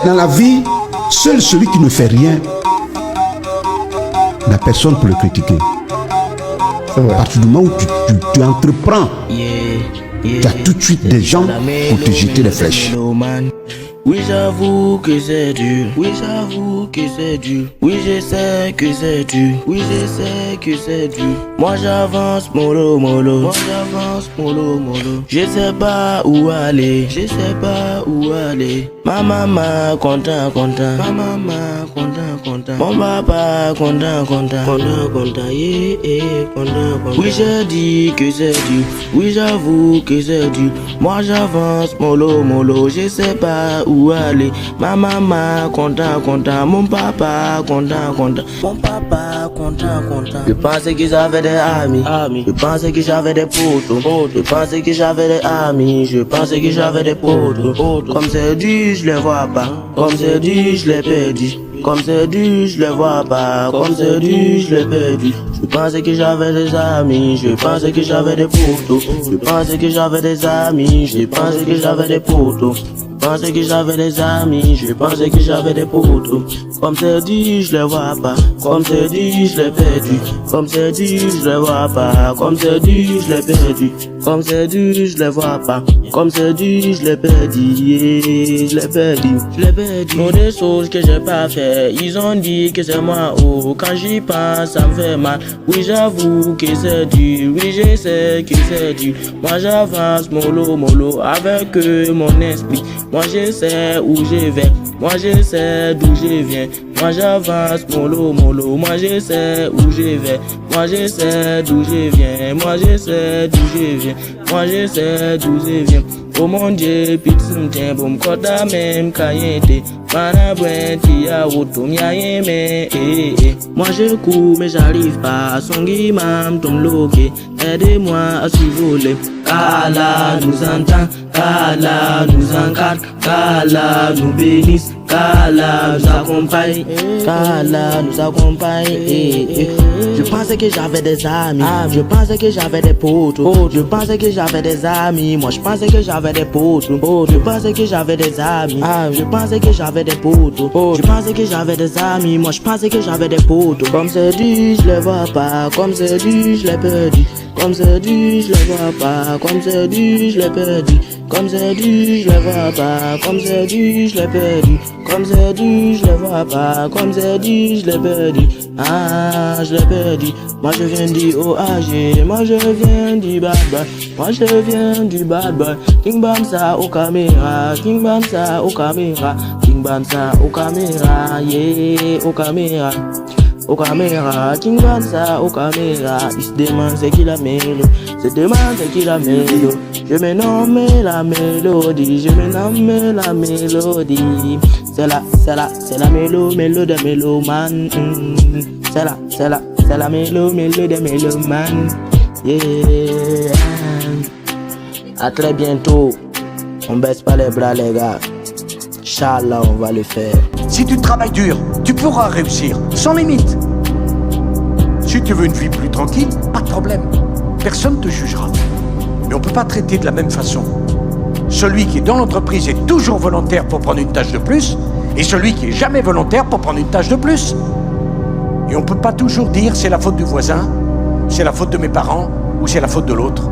Dans la vie, seul celui qui ne fait rien n'a personne pour le critiquer. À partir du moment où tu entreprends, tu as tout de suite des gens pour te jeter les flèches. Oui, j'avoue que c'est dur. Oui, j'avoue que c'est dur. Oui, je sais que c'est dur. Oui, je sais que c'est dur. Moi, j'avance mollo, mollo. Moi, j'avance mollo, mollo. Je sais pas où aller. Je sais pas où aller. Ma maman content, content. Ma maman content, content. Mon papa content, content. Content, content, yeah, content, content. Oui, j'ai dit que c'est dur. Oui, j'avoue que c'est dur. Moi, j'avance mollo, mollo. Je sais pas où aller. Ma maman content, content. Mon papa content, content. Mon papa content, content. Je pensais que j'avais des amis. Je pensais que j'avais des potes. Je pensais que j'avais des amis. Je pensais que j'avais des potes. Comme c'est dit, je les vois pas. Comme c'est dit, je les perdu. Comme c'est dit, je les vois pas. Comme c'est dit, je les perdu. Je pensais que j'avais des amis. Je pensais que j'avais des potes. Je pensais que j'avais des amis. Je pensais que j'avais des potes. Je pensais que j'avais des amis, je pensais que j'avais des potos. Comme c'est dit, je les vois pas. Comme c'est dit, je l'ai perdu. Comme c'est dit, je les vois pas. Comme c'est dit, je l'ai perdu. Comme c'est dit, je les vois pas. Comme c'est dit, je l'ai perdu. Yeah, je l'ai perdu. Je l'ai perdu. Pour des choses que j'ai pas fait, ils ont dit que c'est moi. Oh, quand j'y pense, ça me fait mal. Oui, j'avoue que c'est dur. Oui, je sais que c'est dur. Moi, j'avance mollo, mollo avec mon esprit. Moi je sais où je vais, moi je sais d'où je viens. Moi j'avance mollo mollo, moi je sais où je vais. Moi je sais d'où je viens, moi je sais d'où je viens. Moi je sais d'où je viens. Oh mon Dieu, pizza tempo, m'kota même kayente. Mana brenti ya woto miaye me. Moi je cours mais j'arrive pas. Songi mam tom loke, aidez-moi à survoler. Kala nous entend, Kala nous encadre, Kala nous bénisse, Kala nous accompagne, Kala nous accompagne. Je pensais que j'avais des amis, je pensais que j'avais des potes, je pensais que j'avais des amis, moi je pensais que j'avais des potes, je pensais que j'avais des amis, je pensais que j'avais des potes, je pensais que j'avais des amis, moi je pensais que j'avais des potes. Comme c'est dit, je les vois pas, comme c'est dit, je les perdu. Comme c'est dit, je les vois pas. Comme c'est dit, je l'ai perdu. Comme c'est dit, je les vois pas. Comme c'est dit, je l'ai perdu. Comme c'est dit, je les vois pas. Comme c'est dit, je l'ai perdu. Ah, je l'ai perdu. Moi je viens du OAG. Moi je viens du bad boy. Moi je viens du bad boy. King Bamsa au caméra. King Bamsa au caméra. King Bamsa au caméra. Yeah, au caméra. Au caméra, King Bamsa au caméra. Il se demande c'est qui la mélo, se demande c'est qui la mélo. Je me nomme la mélodie, je me nomme la mélodie. C'est la mélo de méloman. C'est la mélo de méloman. Yeah. À très bientôt. On baisse pas les bras les gars. Inch'Allah, on va le faire. Si tu travailles dur, tu pourras réussir, sans limite. Si tu veux une vie plus tranquille, pas de problème. Personne ne te jugera. Mais on ne peut pas traiter de la même façon. Celui qui est dans l'entreprise est toujours volontaire pour prendre une tâche de plus, et celui qui est jamais volontaire pour prendre une tâche de plus. Et on ne peut pas toujours dire c'est la faute du voisin, c'est la faute de mes parents, ou c'est la faute de l'autre.